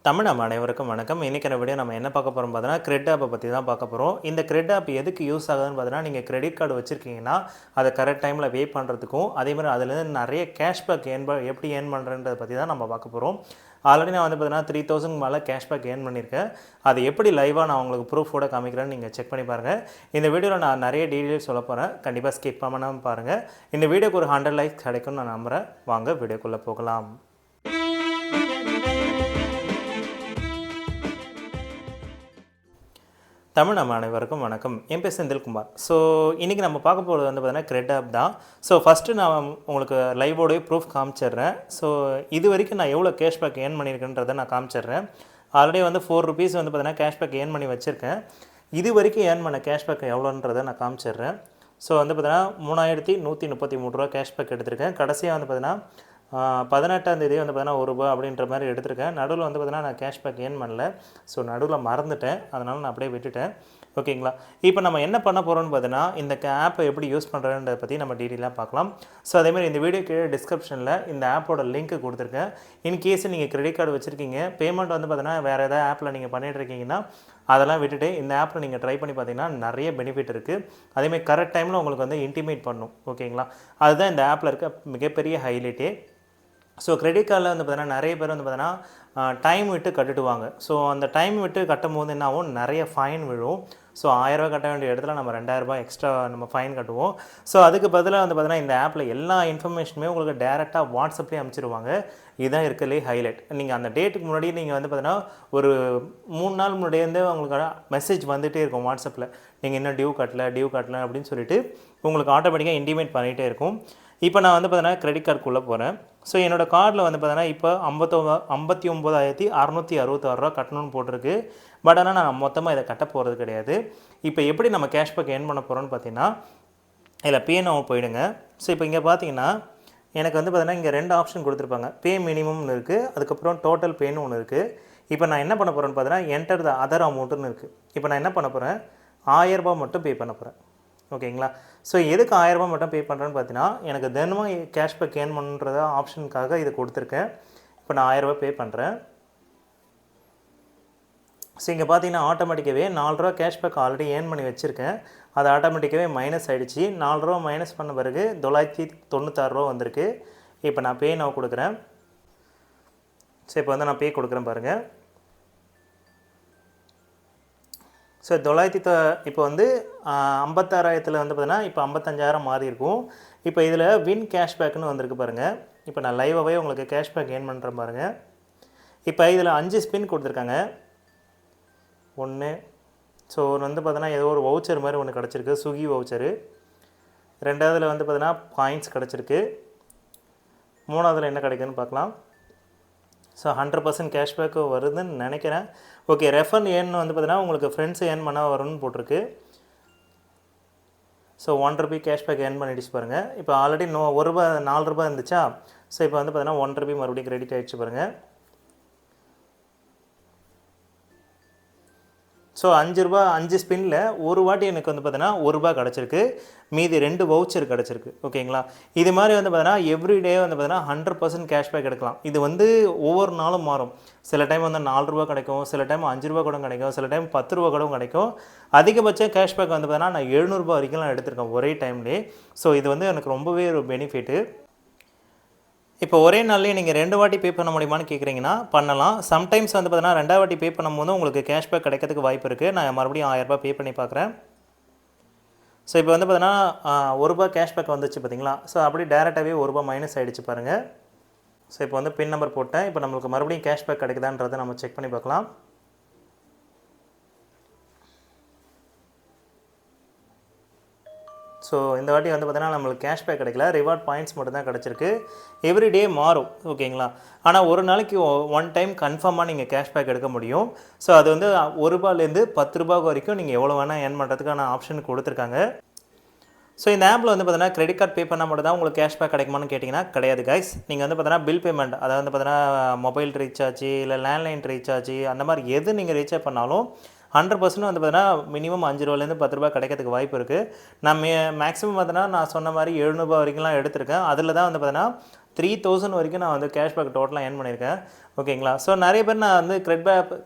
தமிழ் நம்ம அனைவருக்கும் வணக்கம். இன்றைக்கான வீடியோ நம்ம என்ன பார்க்க போகிறோம் பார்த்தீங்கன்னா, கிரெட் ஆப்பை பற்றி தான் பார்க்க போகிறோம். இந்த கிரெட் ஆப் எதுக்கு யூஸ் ஆகுதுன்னு பார்த்தீங்கன்னா, நீங்கள் கிரெடிட் கார்டு வச்சுருக்கீங்கன்னா, அதை கரெக்ட் டைமில் பே பண்ணுறதுக்கும், அதேமாதிரி அதுலேருந்து நிறைய கேஷ்பேக் எப்படி ஏர்ன் பண்ணுறன்றதை பற்றி தான் நம்ம பார்க்க போகிறோம். ஆல்ரெடி நான் வந்து பார்த்தீங்கன்னா 3000 மேலே கேஷ்பேக் ஏர்ன் பண்ணியிருக்கேன். அது எப்படி லைவாக நான் உங்களுக்கு ப்ரூஃபோட காமிக்கிறேன்னு நீங்கள் செக் பண்ணி பாருங்கள். இந்த வீடியோவில் நான் நிறைய டீட்டெயில்ஸ் சொல்ல போகிறேன். கண்டிப்பாக ஸ்கிப் பண்ணாமல் பாருங்கள். இந்த வீடியோக்கு ஒரு 100 லைக்ஸ் கிடைக்கும்னு நான் நம்புகிறேன். வாங்க வீடியோக்குள்ளே போகலாம். தமிழ் நம்ம அனைவருக்கும் வணக்கம். என் பேர் செந்தில்குமார். ஸோ இன்றைக்கி நம்ம பார்க்க போகிறது வந்து பார்த்தீங்கன்னா கிரெட் ஆப் தான். ஸோ ஃபஸ்ட்டு நான் உங்களுக்கு லைவோடய ப்ரூஃப் காமிச்சிடுறேன். ஸோ இது வரைக்கும் நான் எவ்வளோ கேஷ்பேக் ஏர்ன் பண்ணியிருக்கேன்றதை நான் காமிச்சிடுறேன். ஆல்ரெடி வந்து ₹4 வந்து பார்த்தீங்கன்னா கேஷ்பேக் ஏர்ன் பண்ணி வச்சுருக்கேன். இது வரைக்கும் ஏர்ன் பண்ண கேஷ்பேக் எவ்வளோன்றதை நான் காமிச்சிடுறேன். ஸோ வந்து பார்த்தீங்கன்னா ₹3133 கேஷ்பேக் எடுத்திருக்கேன். கடைசியாக வந்து பார்த்தீங்கன்னா 18ஆம் தேதி வந்து பார்த்தீங்கன்னா ₹1 அப்படின்ற மாதிரி எடுத்திருக்கேன். நடுவில் வந்து பார்த்தீங்கன்னா நான் கேஷ்பேக் ஏர்ன் பண்ணல. ஸோ நடுவில் மறந்துட்டேன். அதனால் நான் அப்படியே விட்டுட்டேன். ஓகேங்களா? இப்போ நம்ம என்ன பண்ண போகிறோம்னு பார்த்தீங்கன்னா, இந்த ஆப்பை எப்படி யூஸ் பண்ணுறதுன்றதை பற்றி நம்ம டீட்டெயிலாக பார்க்கலாம். ஸோ அதேமாதிரி இந்த வீடியோ கீழே டிஸ்கிரிப்ஷனில் இந்த ஆப்போட லிங்க் கொடுத்துருக்கேன். இன்கேஸ் நீங்கள் கிரெடிட் கார்டு வச்சுருக்கீங்க, பேமெண்ட் வந்து பார்த்தீங்கன்னா வேறு ஏதாவது ஆப்பில் நீங்கள் பண்ணிகிட்டு இருக்கீங்கன்னா அதெல்லாம் விட்டுட்டு இந்த ஆப்பில் நீங்கள் ட்ரை பண்ணி பார்த்தீங்கன்னா நிறைய பெனிஃபிட் இருக்குது. அதேமாதிரி கரெக்ட் டைமில் உங்களுக்கு வந்து இன்டிமேட் பண்ணும். ஓகேங்களா? அதுதான் இந்த ஆப்பில் இருக்க மிகப்பெரிய ஹைலைட்டே. ஸோ கிரெடிட் கார்டில் வந்து பார்த்தீங்கன்னா நிறைய பேர் வந்து பார்த்தீங்கன்னா டைம் விட்டு கட்டிடுவாங்க. ஸோ அந்த டைம் விட்டு கட்டும் போது என்ன ஆகும், நிறைய ஃபைன் விழும். ஸோ ₹1000 கட்ட வேண்டிய இடத்துல நம்ம ₹2000 எக்ஸ்ட்ரா நம்ம ஃபைன் கட்டுவோம். ஸோ அதுக்கு பதிலாக வந்து பார்த்தீங்கன்னா இந்த ஆப்பில் எல்லா இன்ஃபர்மேஷனுமே உங்களுக்கு டேரெக்டாக வாட்ஸ்அப்லேயே அனுப்பிச்சிடுவாங்க. இதுதான் இருக்கிறதுலே ஹைலைட். நீங்கள் அந்த டேட்டுக்கு முன்னாடி நீங்கள் வந்து பார்த்தீங்கன்னா ஒரு 3 நாள் முன்னாடியே உங்களுக்கு மெசேஜ் வந்துகிட்டே இருக்கும் வாட்ஸ்அப்பில். நீங்கள் இன்னும் டியூ கட்டல அப்படின்னு சொல்லிட்டு உங்களுக்கு ஆட்டோமேட்டிக்காக இன்டிமேட் பண்ணிகிட்டே இருக்கும். இப்போ நான் வந்து பார்த்தீங்கன்னா கிரெடிட் கார்டுக்குள்ளே போகிறேன். ஸோ என்னோடய கார்டில் வந்து பார்த்தீங்கன்னா இப்போ ₹59,666 கட்டணும்னு போட்டிருக்கு. பட் ஆனால் நான் மொத்தமாக இதை கட்ட போகிறது கிடையாது. இப்போ எப்படி நம்ம கேஷ்பேக் ஏர்ன் பண்ண போகிறோன்னு பார்த்தீங்கன்னா, இதில் பே நவ் போயிடுங்க. ஸோ இப்போ இங்கே பார்த்தீங்கன்னா எனக்கு வந்து பார்த்தீங்கன்னா இங்கே 2 ஆப்ஷன் கொடுத்துருப்பாங்க. பே மினிமம்னு இருக்குது, அதுக்கப்புறம் டோட்டல் பேன்னு ஒன்று இருக்குது. இப்போ நான் என்ன பண்ண போகிறேன்னு பார்த்தீங்கன்னா என்டர் த அதர் அமௌண்ட்டுன்னு இருக்குது. இப்போ நான் என்ன பண்ண போகிறேன், ₹1000 மட்டும் பே பண்ண போகிறேன். ஓகேங்களா? ஸோ எதுக்கு ₹1000 மட்டும் பே பண்ணுறேன்னு பார்த்தீங்கன்னா, எனக்கு தினமும் கேஷ்பேக் ஏர்ன் பண்ணுறத ஆப்ஷனுக்காக இது கொடுத்துருக்கேன். இப்போ நான் ₹1000 பே பண்ணுறேன். ஸோ இங்கே பார்த்தீங்கன்னா ஆட்டோமேட்டிக்காகவே ₹4 கேஷ்பேக் ஆல்ரெடி ஏர்ன் பண்ணி வச்சுருக்கேன். அது ஆட்டோமேட்டிக்காகவே மைனஸ் ஆகிடுச்சு. ₹4 மைனஸ் பண்ண பிறகு ₹996 வந்திருக்கு. இப்போ நான் பே நவ் கொடுக்குறேன். ஸோ இப்போ வந்து நான் பே கொடுக்குறேன் பாருங்கள். ஸோ இப்போ வந்து 56,000 வந்து பார்த்தீங்கன்னா இப்போ 55,000 மாறி இருக்கும். இப்போ இதில் வின் கேஷ்பேக்குன்னு வந்திருக்கு பாருங்கள். இப்போ நான் லைவாகவே உங்களுக்கு கேஷ்பேக் ஏர்ன் பண்ணுறேன் பாருங்கள். இப்போ இதில் 5 ஸ்பின் கொடுத்துருக்காங்க. 1 ஸோ வந்து பார்த்தீங்கன்னா ஏதோ ஒரு வவுச்சர் மாதிரி ஒன்று கிடச்சிருக்கு, ஸ்விக்கி வவுச்சரு. 2வதுல வந்து பார்த்தீங்கன்னா பாயிண்ட்ஸ் கிடச்சிருக்கு. 3வதுல என்ன கிடைக்குதுன்னு பார்க்கலாம். ஸோ 100% கேஷ்பேக்கு வருதுன்னு நினைக்கிறேன். ஓகே, ரெஃபர் ஏர்ன் வந்து பார்த்தீங்கன்னா உங்களுக்கு ஃப்ரெண்ட்ஸ் ஏர்ன் பண்ணால் வரும்னு போட்டிருக்கு. ஸோ ₹1 கேஷ்பேக் ஏர்ன் பண்ணிடுச்சு பாருங்கள். இப்போ ஆல்ரெடி ₹1 ₹4 இருந்துச்சா. ஸோ இப்போ வந்து பார்த்தீங்கன்னா ₹1 மறுபடியும் கிரெடிட் ஆகிடுச்சு பாருங்கள். ஸோ ₹5 ஸ்பின்னில் ஒரு வாட்டி எனக்கு வந்து பார்த்தீங்கன்னா ₹1 கிடச்சிருக்கு. மீதி 2 வவுச்சர் கிடச்சிருக்கு. ஓகேங்களா? இது மாதிரி வந்து பார்த்தீங்கன்னா எவ்ரிடே வந்து பார்த்தீங்கன்னா 100% கேஷ்பேக் எடுக்கலாம். இது வந்து ஒவ்வொரு நாளும் மாறும். சில டைம் வந்து ₹4 கிடைக்கும், சில டைம் ₹5 கூட கிடைக்கும், சில டைம் ₹10 கூட கிடைக்கும். அதிகபட்ச கேஷ்பேக் வந்து பார்த்தீங்கன்னா நான் ₹700 வரைக்கும் நான் எடுத்திருக்கேன் ஒரே டைம்லேயே. ஸோ இது வந்து எனக்கு ரொம்பவே ஒரு பெனிஃபிட்டு. இப்போ ஒரே நாள்லேயே நீங்கள் 2 வாட்டி பே பண்ண முடியுமான்னு கேட்குறீங்கன்னா பண்ணலாம். சம்டைம்ஸ் வந்து பார்த்தீங்கன்னா 2வது வாட்டி பே பண்ணும்போது உங்களுக்கு கேஷ்பேக் கிடைக்கிறதுக்கு வாய்ப்பு இருக்குது. நான் மறுபடியும் ₹1000 பே பண்ணி பார்க்குறேன். ஸோ இப்போ வந்து பார்த்தீங்கன்னா ₹1 கேஷ்பேக் வந்துச்சு பார்த்தீங்களா. ஸோ அப்படி டேரெக்டாகவே ₹1 மைனஸ் ஆகிடுச்சு பாருங்கள். ஸோ இப்போ வந்து பின் நம்பர் போட்டேன். இப்போ நம்மளுக்கு மறுபடியும் கேஷ்பேக் கிடைக்குதான்றதை நம்ம செக் பண்ணி பார்க்கலாம். ஸோ இந்த வாட்டி வந்து பார்த்தீங்கன்னா நம்மளுக்கு கேஷ்பேக் கிடைக்கல, ரிவார்ட் பாயிண்ட்ஸ் மட்டும் தான் கிடச்சிருக்கு. எவ்ரிடே மாறும். ஓகேங்களா? ஆனால் ஒரு நாளைக்கு ஒன் டைம் கன்ஃபார்மாக நீங்கள் கேஷ்பேக் எடுக்க முடியும். ஸோ அது வந்து ₹1லேருந்து ₹10 வரைக்கும் நீங்கள் எவ்வளோ வேணால் ஏர்ன் பண்ணுறதுக்கான ஆப்ஷன் கொடுத்துருக்காங்க. ஸோ இந்த ஆப்பில் வந்து பார்த்தீங்கன்னா கிரெடிட் கார்டு பே பண்ணால் மட்டும் தான் உங்களுக்கு கேஷ்பேக் கிடைக்குமான்னு கேட்டிங்கன்னா கிடையாது கைஸ். நீங்கள் வந்து பார்த்தீங்கன்னா பில் பேமெண்ட், அதாவது வந்து பார்த்தீங்கன்னா மொபைல் ரீசார்ஜ் இல்லை லேண்ட்லைன் ரீசார்ஜ் அந்த மாதிரி எது நீங்கள் ரீசார்ஜ் பண்ணாலும் 100% வந்து பார்த்தீங்கன்னா மினிமம் ₹5லேருந்து ₹10 கிடைக்கிறதுக்கு வாய்ப்பு இருக்குது. நான் மேக்ஸிமம் பார்த்தீங்கன்னா நான் சொன்ன மாதிரி ₹700 வரைக்கும்லாம் எடுத்திருக்கேன். அதில் தான் வந்து பார்த்தீங்கன்னா 3000 வரைக்கும் நான் வந்து கேஷ்பேக் டோட்டலாக ஏர்ன் பண்ணியிருக்கேன். ஓகேங்களா? ஸோ நிறைய பேர் நான் வந்து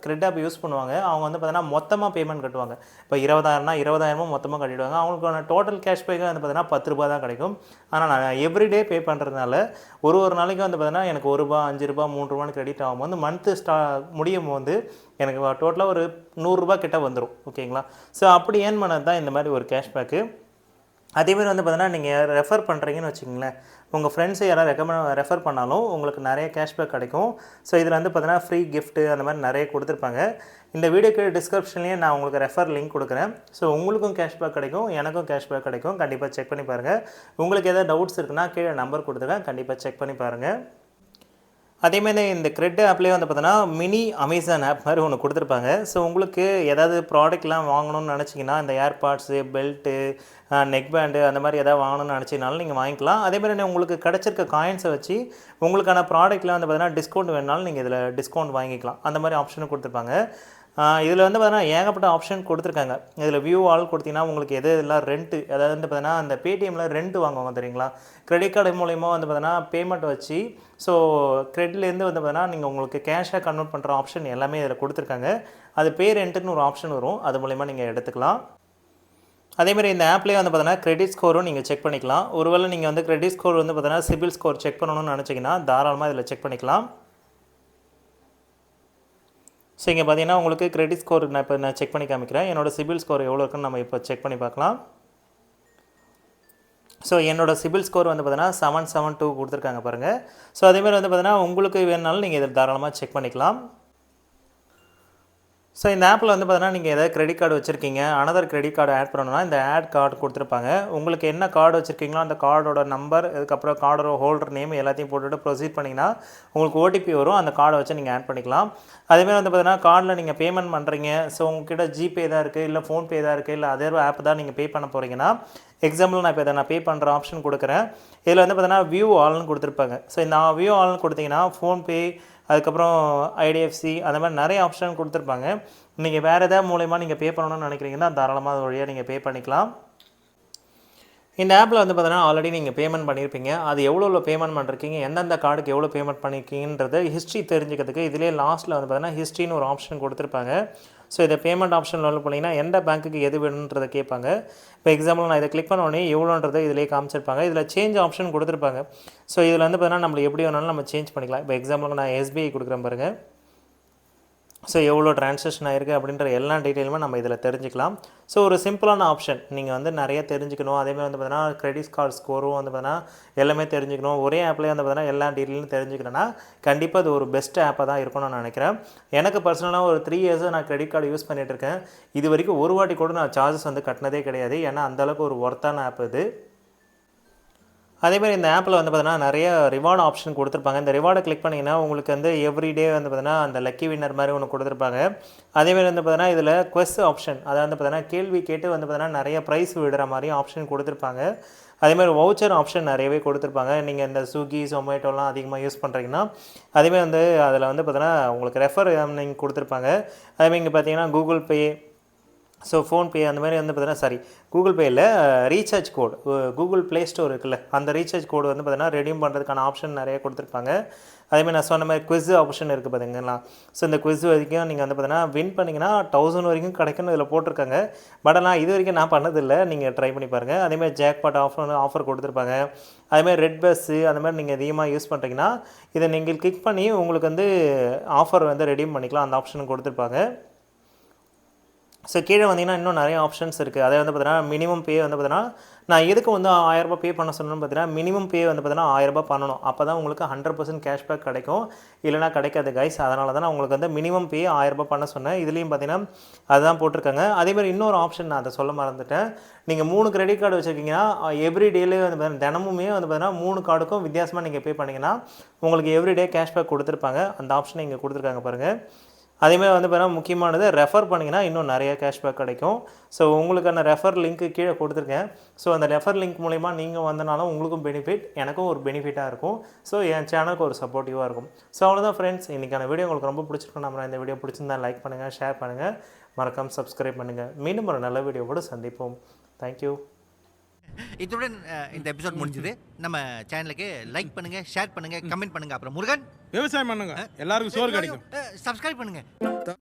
கிரெட் ஆப் யூஸ் பண்ணுவாங்க. அவங்க வந்து பார்த்தீங்கன்னா மொத்தமாக பேமெண்ட் கட்டுவாங்க. இப்போ 20,000னா 20,000 மொத்தமாக கட்டிடுவாங்க. அவங்களுக்கான டோட்டல் கேஷ்பேக் வந்து பார்த்தீங்கன்னா ₹10 தான் கிடைக்கும். ஆனால் நான் எவ்ரிடே பே பண்ணுறதுனால ஒரு நாளைக்கு வந்து பார்த்தீங்கன்னா எனக்கு ரூ. 1, ரூ. 5, ரூ. 3 கிரெடிட் ஆகும்போது மந்த்து முடியும்போது எனக்கு டோட்டலாக ஒரு ரூ. 100 கிட்ட வந்துடும். ஓகேங்களா? ஸோ அப்படி ஏர்ன் பண்ணது தான் இந்த மாதிரி ஒரு கேஷ்பேக்கு. அதேமாதிரி வந்து பார்த்தீங்கன்னா நீங்கள் ரெஃபர் பண்ணுறீங்கன்னு வச்சுக்கோங்களேன், உங்கள் ஃப்ரெண்ட்ஸை யாராவது ரெஃபர் பண்ணாலும் உங்களுக்கு நிறைய கேஷ்பேக் கிடைக்கும். ஸோ இதில் வந்து பார்த்தீங்கன்னா ஃப்ரீ கிஃப்ட்டு அந்த மாதிரி நிறைய கொடுத்துருப்பாங்க. இந்த வீடியோக்கு டிஸ்கிரிப்ஷன்லேயே நான் உங்களுக்கு ரெஃபர் லிங்க் கொடுக்குறேன். ஸோ உங்களுக்கும் கேஷ்பேக் கிடைக்கும், எனக்கும் கேஷ்பேக் கிடைக்கும். கண்டிப்பாக செக் பண்ணி பாருங்கள். உங்களுக்கு எதாவது டவுட்ஸ் இருக்குன்னா கீழே நம்பர் கொடுத்துருக்கேன், கண்டிப்பாக செக் பண்ணி பாருங்கள். அதேமாதிரி இந்த கிரெட் ஆப்லேயே வந்து பார்த்தோன்னா மினி அமேசான் ஆப் மாதிரி ஒன்று கொடுத்துருப்பாங்க. ஸோ உங்களுக்கு ஏதாவது ப்ராடக்ட்லாம் வாங்கணும்னு நினச்சிங்கன்னா இந்த ஏர்பாட்ஸு, பெல்ட்டு, நெக் பேண்டு அந்த மாதிரி எதாவது வாங்கணும்னு நினச்சினாலும் நீங்கள் வாங்கிக்கலாம். அதேமாதிரி உங்களுக்கு கிடச்சிருக்க காயின்ஸை வச்சு உங்களுக்கான ப்ராடக்ட்டில் வந்து பார்த்தீங்கன்னா டிஸ்கவுண்ட் வேணுனாலும் நீங்கள் இதில் டிஸ்கவுண்ட் வாங்கிக்கலாம். அந்த மாதிரி ஆப்ஷனும் கொடுத்துருப்பாங்க. இதில் வந்து பார்த்தீங்கன்னா ஏகப்பட்ட ஆப்ஷன் கொடுத்துருக்காங்க. இதில் வியூ ஆல் கொடுத்தீங்கன்னா உங்களுக்கு எதெல்லாம் ரெண்ட்டு, அதாவது வந்து பார்த்தீங்கன்னா அந்த பேடிஎம்மில் ரெண்ட் வாங்குவாங்க தெரியுங்களா? கிரெடிட் கார்டு மூலயமா வந்து பார்த்தீங்கன்னா பேமெண்ட் வச்சு ஸோ கிரெட்லேருந்து வந்து பார்த்தீங்கன்னா நீங்கள் உங்களுக்கு கேஷாக கன்வெர்ட் பண்ணுற ஆப்ஷன் எல்லாமே இதில் கொடுத்துருக்காங்க. அது பே ரெண்ட்டுன்னு ஒரு ஆப்ஷன் வரும், அது மூலயமா நீங்கள் எடுத்துக்கலாம். அதேமாதிரி இந்த ஆப்லேயே வந்து பார்த்தீங்கன்னா கிரெடிட் ஸ்கோரும் நீங்கள் செக் பண்ணிக்கலாம். ஒருவேளை நீங்கள் வந்து கிரெடிட் ஸ்கோர் வந்து பார்த்தீங்கன்னா சிபில் ஸ்கோர் செக் பண்ணணும்னு நினச்சிங்கன்னா தாராளமாக இதில் செக் பண்ணிக்கலாம். ஸோ இங்கே பார்த்தீங்கன்னா உங்களுக்கு கிரெடிட் ஸ்கோர் நான் செக் பண்ணி காமிக்கிறேன். என்னோட சிபில் ஸ்கோர் எவ்வளோ இருக்குன்னு நம்ம இப்போ செக் பண்ணி பார்க்கலாம். ஸோ என்னோட சிபில் ஸ்கோர் வந்து பார்த்தீங்கன்னா 772 கொடுத்துருக்காங்க பாருங்கள். ஸோ அதேமாதிரி வந்து பார்த்தீங்கன்னா உங்களுக்கு வேணுனாலும் நீங்கள் இதில் தாராளமாக செக் பண்ணிக்கலாம். ஸோ இந்த ஆப்பில் வந்து பார்த்தீங்கன்னா நீங்கள் ஏதாவது கிரெடிட் கார்டு வச்சுருக்கீங்க, அனதர் கிரெடிட் கார்டு ஆட் பண்ணணும்னா இந்த ஆட் கார்டு கொடுத்துருப்பாங்க. உங்களுக்கு என்ன கார்டு வச்சுருக்கீங்களோ அந்த கார்டோட நம்பர், அதுக்கப்புறம் கார்டோட ஹோல்டர் நேம் எல்லாத்தையும் போட்டுட்டு ப்ரொசீட் பண்ணிங்கன்னா உங்களுக்கு ஓடிபி வரும். அந்த கார்டை வச்சு நீங்கள் ஆட் பண்ணிக்கலாம். அதேமாதிரி வந்து பார்த்தீங்கன்னா கார்டில் நீங்கள் பேமெண்ட் பண்ணுறீங்க, ஸோ உங்கள்கிட்ட ஜிபே தான் இருக்குது, இல்லை ஃபோன்பே தான் இருக்குது, இல்லை அதே ஆப் தான் நீங்கள் பே பண்ண போகிறீங்கன்னா, எக்ஸாம்பிள் நான் இப்போ இதை பே பண்ணுற ஆப்ஷன் கொடுக்குறேன். இதில் வந்து பார்த்தீங்கன்னா வியூ ஆல்னு கொடுத்துருப்பாங்க. ஸோ இந்த வியூ ஆல்னு கொடுத்தீங்கன்னா ஃபோன்பே, அதுக்கப்புறம் ஐடிஎஃப்சி அந்த மாதிரி நிறைய ஆப்ஷன் கொடுத்துருப்பாங்க. நீங்கள் வேறு எதாவது மூலயமா நீங்கள் பே பண்ணணும்னு நினைக்கிறீங்கன்னா தாராளமாக அது வழியாக நீங்கள் பே பண்ணிக்கலாம். இந்த ஆப்பில் வந்து பார்த்தீங்கன்னா ஆல்ரெடி நீங்கள் பேமெண்ட் பண்ணியிருப்பீங்க. அது எவ்வளோ பேமெண்ட் பண்ணிருக்கீங்க, எந்தெந்த கார்டுக்கு எவ்வளோ பேமெண்ட் பண்ணியிருக்கீங்கன்றது ஹிஸ்ட்ரி தெரிஞ்சுக்கிறதுக்கு இதிலே லாஸ்ட்டில் வந்து பார்த்தீங்கன்னா ஹிஸ்ட்ரின்னு ஒரு ஆப்ஷன் கொடுத்துருப்பாங்க. ஸோ இதை பேமெண்ட் ஆப்ஷனில் வந்து போனீங்கன்னா எந்த பேங்க்குக்கு எது வேணுன்றதை கேட்பாங்க. இப்போ எக்ஸாம்பிள் நான் இதை கிளிக் பண்ண உடனே எவ்வளோன்றதை இதிலே காமிச்சிருப்பாங்க. இதில் சேஞ்ச் ஆப்ஷன் கொடுத்துருப்பாங்க. ஸோ இதில் வந்து பார்த்தீங்கன்னா நம்மளுக்கு எப்படி வேணாலும் நம்ம சேஞ்ச் பண்ணிக்கலாம். இப்போ எக்ஸாம்பிளுக்கு நான் எஸ்பிஐ கொடுக்குறேன் பாருங்கள். ஸோ எவ்வளோ ட்ரான்சாக்ஷன் ஆகிருக்கு அப்படின்ற எல்லா டீட்டெயிலுமே நம்ம இதில் தெரிஞ்சுக்கலாம். ஸோ ஒரு சிம்பிளான ஆப்ஷன். நீங்கள் வந்து நிறைய தெரிஞ்சுக்கணும், அதேமாதிரி வந்து பார்த்தீங்கன்னா கிரெடிட் கார்டு ஸ்கோரும் வந்து பார்த்தீங்கன்னா எல்லாமே தெரிஞ்சுக்கணும், ஒரே ஆப்லேயே வந்து பார்த்தீங்கன்னா எல்லா டீட்டெயிலும் தெரிஞ்சுக்கணும்னா கண்டிப்பாக அது ஒரு பெஸ்ட் ஆப்பாக தான் இருக்கும்னு நான் நினைக்கிறேன். எனக்கு பர்சனலாக ஒரு 3 இயர்ஸாக நான் கிரெடிட் கார்டு யூஸ் பண்ணிகிட்டு இருக்கேன். இது வரைக்கும் ஒரு வாட்டி கூட நான் சார்ஜஸ் வந்து கட்டினதே கிடையாது. ஏன்னா அந்தளவுக்கு ஒரு ஒர்த்தான ஆப் இது. அதேமாதிரி இந்த ஆப்பில் வந்து பார்த்தீங்கன்னா நிறைய ரிவார்டு ஆப்ஷன் கொடுத்துருப்பாங்க. இந்த ரிவார்டை கிளிக் பண்ணிங்கன்னா உங்களுக்கு வந்து எவ்ரிடே வந்து பார்த்தீங்கன்னா அந்த லக்கி வின்னர் மாதிரி ஒன்று கொடுத்துருப்பாங்க. அதேமாதிரி வந்து பார்த்தீங்கன்னா இதில் குவெஸ்ட் ஆப்ஷன், அதாவது வந்து பார்த்தீங்கன்னா கேள்வி கேட்டு வந்து பார்த்தீங்கன்னா நிறைய ப்ரைஸ் விடுற மாதிரி ஆப்ஷன் கொடுத்துருப்பாங்க. அதேமாதிரி வவுச்சர் ஆப்ஷன் நிறையவே கொடுத்துருப்பாங்க. நீங்கள் இந்த ஸ்விக்கி, ஜொமேட்டோலாம் அதிகமாக யூஸ் பண்ணுறீங்கன்னா அதேமாதிரி வந்து அதில் வந்து பார்த்தீங்கன்னா உங்களுக்கு ரெஃபர் நீங்கள் கொடுத்துருப்பாங்க. அதேமாதிரி இங்கே பார்த்தீங்கன்னா கூகுள் பே, ஸோ ஃபோன்பே அந்த மாதிரி வந்து பார்த்தீங்கன்னா கூகுள் பேயில் ரீசார்ஜ் கோடு, கூகுள் ப்ளே ஸ்டோர் இருக்குல்ல, அந்த ரீசார்ஜ் கோடு வந்து பார்த்தீங்கன்னா ரெடீம் பண்ணுறதுக்கான ஆப்ஷன் நிறைய கொடுத்துருப்பாங்க. அதேமாதிரி நான் சொன்ன மாதிரி குவிஸ் ஆப்ஷன் இருக்குது பார்த்தீங்களா. ஸோ இந்த குவிஸ் வரைக்கும் நீங்கள் வந்து பார்த்தீங்கன்னா வின் பண்ணிங்கன்னா 1000 வரைக்கும் கிடைக்குன்னு இதில் போட்டிருக்காங்க. பட் ஆனால் இது வரைக்கும் நான் பண்ணதில்லை, நீங்கள் ட்ரை பண்ணி பாருங்கள். அதேமாதிரி ஜாக்பாட் ஆஃபர் கொடுத்துருப்பாங்க. அதேமாதிரி ரெட் பஸ்ஸு அந்த மாதிரி நீங்கள் அதிகமாக யூஸ் பண்ணுறீங்கன்னா இதை நீங்கள் கிளிக் பண்ணி உங்களுக்கு வந்து ஆஃபர் வந்து ரெடீம் பண்ணிக்கலாம். அந்த ஆப்ஷன் கொடுத்துருப்பாங்க. ஸோ கீழே வந்தீங்கன்னா இன்னும் நிறைய ஆப்ஷன்ஸ் இருக்குது. அதே வந்து பார்த்தீங்கன்னா மினிமம் பே வந்து பார்த்தீங்கன்னா நான் எதுக்கு வந்து ₹1000 பே பண்ண சொன்னேன்னு பார்த்தீங்கன்னா மினிமம் பே வந்து பார்த்தீங்கன்னா ₹1000 பண்ணணும். அப்போ தான் உங்களுக்கு 100% கேஷ்பேக் கிடைக்கும், இல்லைனா கிடைக்காது கைஸ். அதனால தான் நான் உங்களுக்கு வந்து மினிமம் பே ₹1000 பண்ண சொன்னேன். இதுலேயும் பார்த்தீங்கன்னா அதுதான் போட்டிருக்காங்க. அதேமாதிரி இன்னொரு ஆப்ஷன் நான் அதை சொல்ல மறந்துட்டேன். நீங்கள் 3 கிரெடிட் கார்டு வச்சுருக்கீங்கன்னா எவ்ரிடேலே வந்து பார்த்தீங்கன்னா தினமுமே வந்து பார்த்தீங்கன்னா 3 கார்டுக்கும் வித்தியாசமாக நீங்கள் பே பண்ணிங்கன்னா உங்களுக்கு எவ்ரிடே கேஷ்பேக் கொடுத்துருப்பாங்க. அந்த ஆப்ஷனை இங்கே கொடுத்துருக்காங்க பாருங்கள். அதேமாதிரி வந்து பார்த்தீங்கன்னா முக்கியமானது ரெஃபர் பண்ணிங்கன்னா இன்னும் நிறைய கேஷ்பேக் கிடைக்கும். ஸோ உங்களுக்கான ரெஃபர் லிங்க்கு கீழே கொடுத்துருக்கேன். ஸோ அந்த ரெஃபர் லிங்க் மூலிமா நீங்கள் வந்தனாலும் உங்களுக்கும் பெனிஃபிட், எனக்கும் ஒரு பெனிஃபிட்டாக இருக்கும். ஸோ என் சேனலுக்கு ஒரு சப்போர்ட்டிவாக இருக்கும். ஸோ அவ்வளோதான் ஃப்ரெண்ட்ஸ், இன்றைக்கான வீடியோ உங்களுக்கு ரொம்ப பிடிச்சிருக்கும். நம்ம இந்த வீடியோ பிடிச்சிருந்தா லைக் பண்ணுங்கள், ஷேர் பண்ணுங்கள், மறக்காமல் சப்ஸ்கிரைப் பண்ணுங்கள். மீண்டும் ஒரு நல்ல வீடியோவோடு சந்திப்போம். தேங்க்யூ. இத்துடன் இந்த எபிசோட் முடிஞ்சது. நம்ம சேனலுக்கு லைக் பண்ணுங்க, ஷேர் பண்ணுங்க, கமெண்ட் பண்ணுங்க. அப்புறம் முருகன் விவசாயம் பண்ணுங்க, எல்லாருக்கும் சோறு கிடைக்கும். சப்ஸ்கிரைப் பண்ணுங்க.